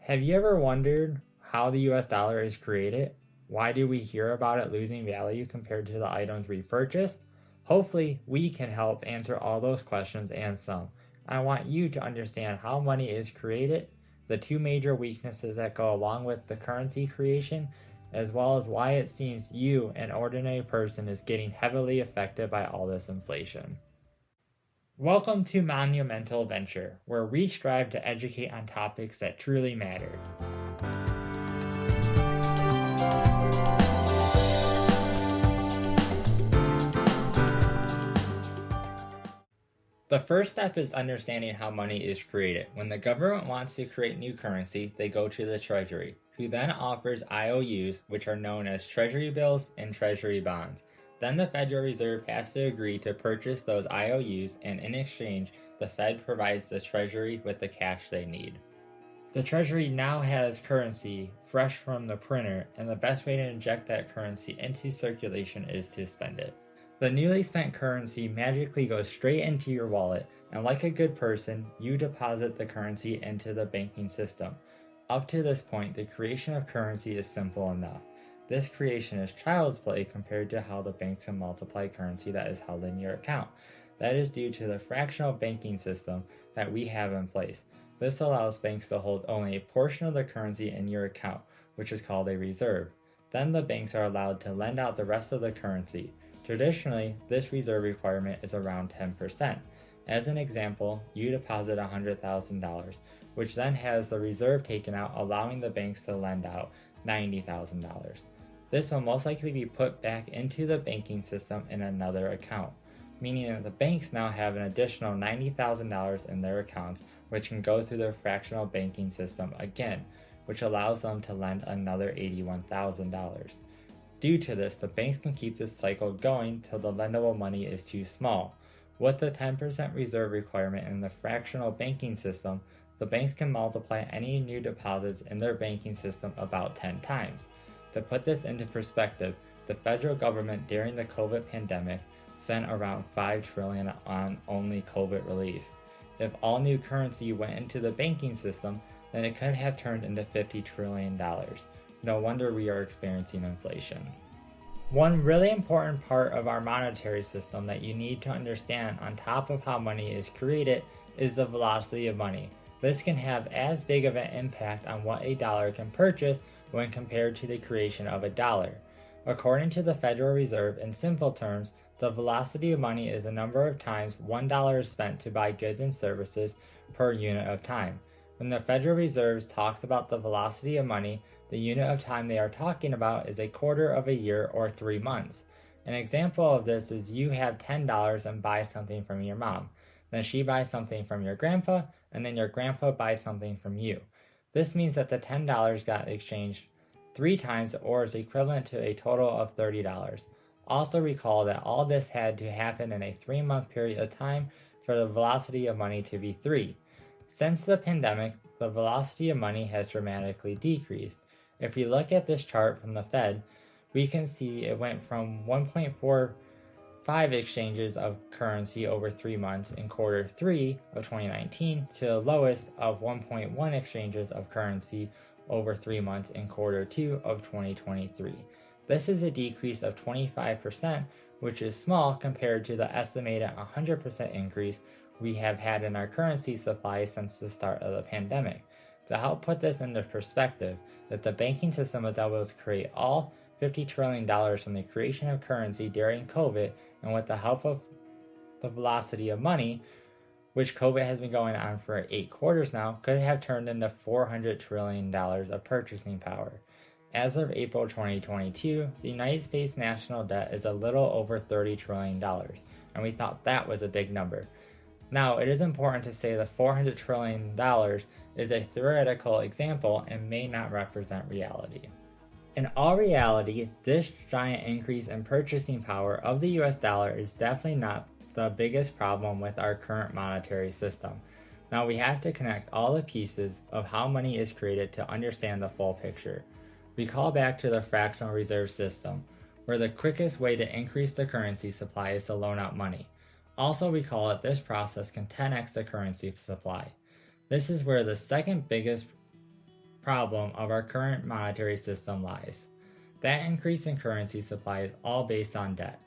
Have you ever wondered how the US dollar is created? Why do we hear about it losing value compared to the items we purchase? Hopefully, we can help answer all those questions and some. I want you to understand how money is created, the two major weaknesses that go along with the currency creation, as well as why it seems you, an ordinary person, is getting heavily affected by all this inflation. Welcome to Monumental Venture, where we strive to educate on topics that truly matter. The first step is understanding how money is created. When the government wants to create new currency, they go to the Treasury, who then offers IOUs, which are known as Treasury bills and Treasury bonds. Then the Federal Reserve has to agree to purchase those IOUs, and in exchange, the Fed provides the Treasury with the cash they need. The Treasury now has currency fresh from the printer, and the best way to inject that currency into circulation is to spend it. The newly spent currency magically goes straight into your wallet, and like a good person, you deposit the currency into the banking system. Up to this point, the creation of currency is simple enough. This creation is child's play compared to how the banks can multiply currency that is held in your account. That is due to the fractional banking system that we have in place. This allows banks to hold only a portion of the currency in your account, which is called a reserve. Then the banks are allowed to lend out the rest of the currency. Traditionally, this reserve requirement is around 10%. As an example, you deposit $100,000, which then has the reserve taken out, allowing the banks to lend out $90,000. This will most likely be put back into the banking system in another account, meaning that the banks now have an additional $90,000 in their accounts, which can go through their fractional banking system again, which allows them to lend another $81,000. Due to this, the banks can keep this cycle going till the lendable money is too small. With the 10% reserve requirement in the fractional banking system, the banks can multiply any new deposits in their banking system about 10 times. To put this into perspective, the federal government during the COVID pandemic spent around $5 trillion on only COVID relief. If all new currency went into the banking system, then it could have turned into $50 trillion. No wonder we are experiencing inflation. One really important part of our monetary system that you need to understand on top of how money is created is the velocity of money. This can have as big of an impact on what a dollar can purchase when compared to the creation of a dollar. According to the Federal Reserve, in simple terms, the velocity of money is the number of times $1 is spent to buy goods and services per unit of time. When the Federal Reserve talks about the velocity of money, the unit of time they are talking about is a quarter of a year or 3 months. An example of this is you have $10 and buy something from your mom. Then she buys something from your grandpa, and then your grandpa buys something from you. This means that the $10 got exchanged 3 times or is equivalent to a total of $30. Also recall that all this had to happen in a 3-month period of time for the velocity of money to be 3. Since the pandemic, the velocity of money has dramatically decreased. If we look at this chart from the Fed, we can see it went from 1.45 exchanges of currency over 3 months in quarter 3 of 2019 to the lowest of 1.1 exchanges of currency over 3 months in quarter 2 of 2023. This is a decrease of 25%, which is small compared to the estimated 100% increase we have had in our currency supply since the start of the pandemic. To help put this into perspective, that the banking system was able to create all $50 trillion from the creation of currency during COVID, and with the help of the velocity of money, which COVID has been going on for 8 quarters now, could have turned into $400 trillion of purchasing power. As of April 2022, the United States national debt is a little over $30 trillion, and we thought that was a big number. Now, it is important to say that $400 trillion is a theoretical example and may not represent reality. In all reality, this giant increase in purchasing power of the US dollar is definitely not the biggest problem with our current monetary system. Now we have to connect all the pieces of how money is created to understand the full picture. Recall back to the fractional reserve system, where the quickest way to increase the currency supply is to loan out money. Also recall that this process can 10x the currency supply. This is where the second biggest problem of our current monetary system lies. That increase in currency supply is all based on debt.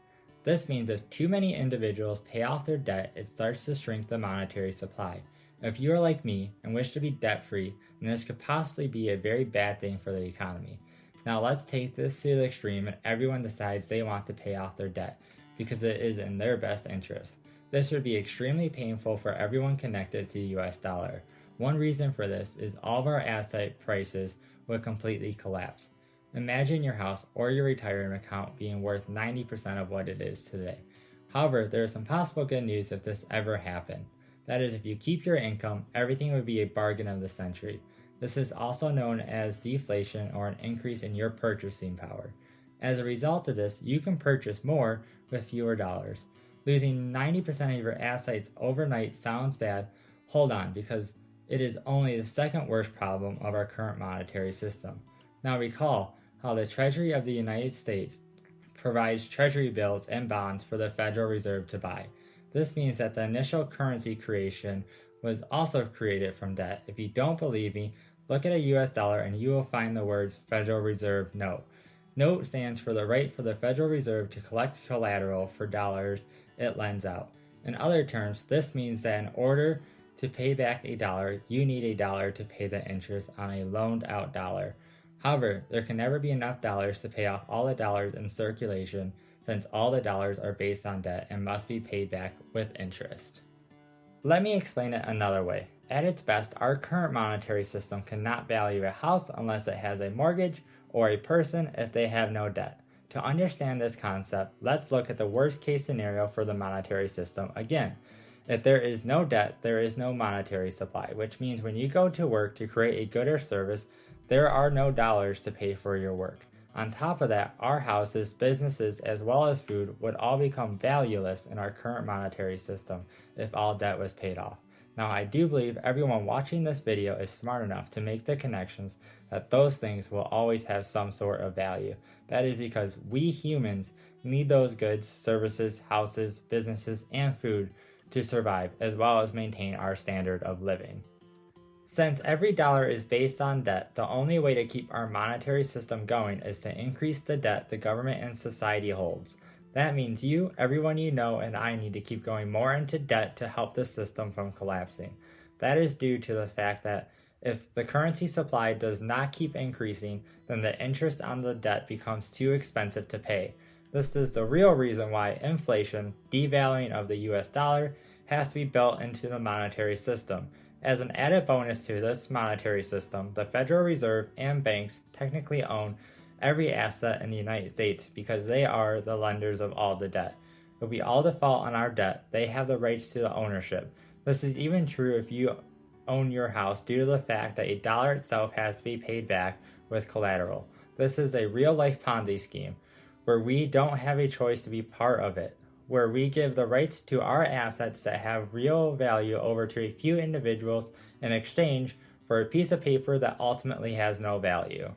This means if too many individuals pay off their debt, it starts to shrink the monetary supply. If you are like me and wish to be debt-free, then this could possibly be a very bad thing for the economy. Now let's take this to the extreme and everyone decides they want to pay off their debt because it is in their best interest. This would be extremely painful for everyone connected to the US dollar. One reason for this is all of our asset prices would completely collapse. Imagine your house or your retirement account being worth 90% of what it is today. However, there is some possible good news if this ever happened. That is, if you keep your income, everything would be a bargain of the century. This is also known as deflation, or an increase in your purchasing power. As a result of this, you can purchase more with fewer dollars. Losing 90% of your assets overnight sounds bad. Hold on, because it is only the second worst problem of our current monetary system. Now recall how the Treasury of the United States provides treasury bills and bonds for the Federal Reserve to buy. This means that the initial currency creation was also created from debt. If you don't believe me, look at a US dollar and you will find the words Federal Reserve Note. Note stands for the right for the Federal Reserve to collect collateral for dollars it lends out. In other terms, this means that in order to pay back a dollar, you need a dollar to pay the interest on a loaned out dollar. However, there can never be enough dollars to pay off all the dollars in circulation, since all the dollars are based on debt and must be paid back with interest. Let me explain it another way. At its best, our current monetary system cannot value a house unless it has a mortgage, or a person if they have no debt. To understand this concept, let's look at the worst case scenario for the monetary system again. If there is no debt, there is no monetary supply, which means when you go to work to create a good or service, there are no dollars to pay for your work. On top of that, our houses, businesses, as well as food would all become valueless in our current monetary system if all debt was paid off. Now, I do believe everyone watching this video is smart enough to make the connections that those things will always have some sort of value. That is because we humans need those goods, services, houses, businesses, and food to survive, as well as maintain our standard of living. Since every dollar is based on debt, the only way to keep our monetary system going is to increase the debt the government and society holds. That means you, everyone you know, and I need to keep going more into debt to help the system from collapsing. That is due to the fact that if the currency supply does not keep increasing, then the interest on the debt becomes too expensive to pay. This is the real reason why inflation, devaluing of the US dollar, has to be built into the monetary system. As an added bonus to this monetary system, the Federal Reserve and banks technically own every asset in the United States because they are the lenders of all the debt. If we all default on our debt, they have the rights to the ownership. This is even true if you own your house due to the fact that a dollar itself has to be paid back with collateral. This is a real-life Ponzi scheme where we don't have a choice to be part of it, where we give the rights to our assets that have real value over to a few individuals in exchange for a piece of paper that ultimately has no value.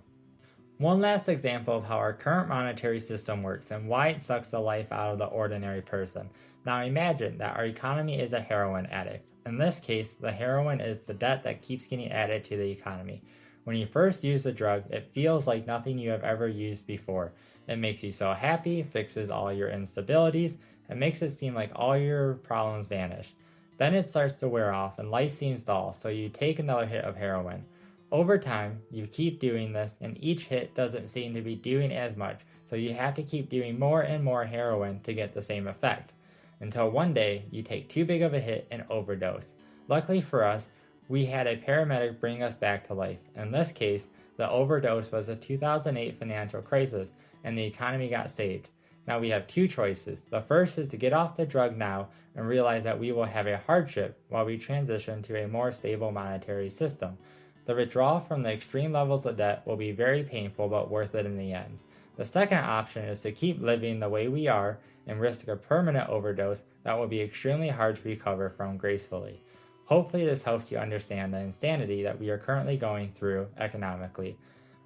One last example of how our current monetary system works and why it sucks the life out of the ordinary person. Now imagine that our economy is a heroin addict. In this case, the heroin is the debt that keeps getting added to the economy. When you first use the drug, it feels like nothing you have ever used before. It makes you so happy, fixes all your instabilities, and makes it seem like all your problems vanish. Then it starts to wear off and life seems dull, so you take another hit of heroin. Over time, you keep doing this, and each hit doesn't seem to be doing as much, so you have to keep doing more and more heroin to get the same effect. Until one day, you take too big of a hit and overdose. Luckily for us, we had a paramedic bring us back to life. In this case, the overdose was a 2008 financial crisis, and the economy got saved. Now we have two choices. The first is to get off the drug now and realize that we will have a hardship while we transition to a more stable monetary system. The withdrawal from the extreme levels of debt will be very painful but worth it in the end. The second option is to keep living the way we are and risk a permanent overdose that will be extremely hard to recover from gracefully. Hopefully this helps you understand the insanity that we are currently going through economically.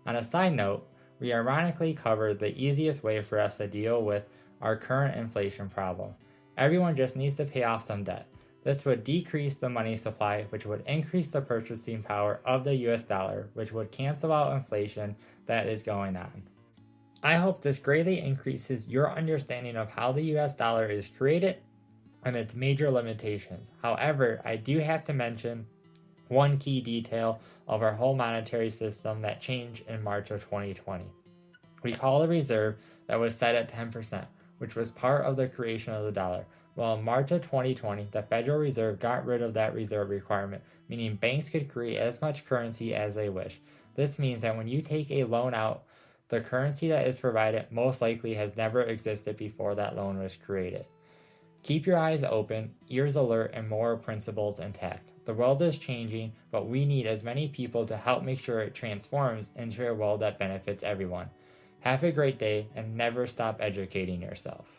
On a side note, we ironically covered the easiest way for us to deal with our current inflation problem. Everyone just needs to pay off some debt. This would decrease the money supply, which would increase the purchasing power of the US dollar, which would cancel out inflation that is going on. I hope this greatly increases your understanding of how the US dollar is created and its major limitations. However, I do have to mention one key detail of our whole monetary system that changed in March of 2020. Recall the reserve that was set at 10%, which was part of the creation of the dollar. Well, in March of 2020, the Federal Reserve got rid of that reserve requirement, meaning banks could create as much currency as they wish. This means that when you take a loan out, the currency that is provided most likely has never existed before that loan was created. Keep your eyes open, ears alert, and moral principles intact. The world is changing, but we need as many people to help make sure it transforms into a world that benefits everyone. Have a great day, and never stop educating yourself.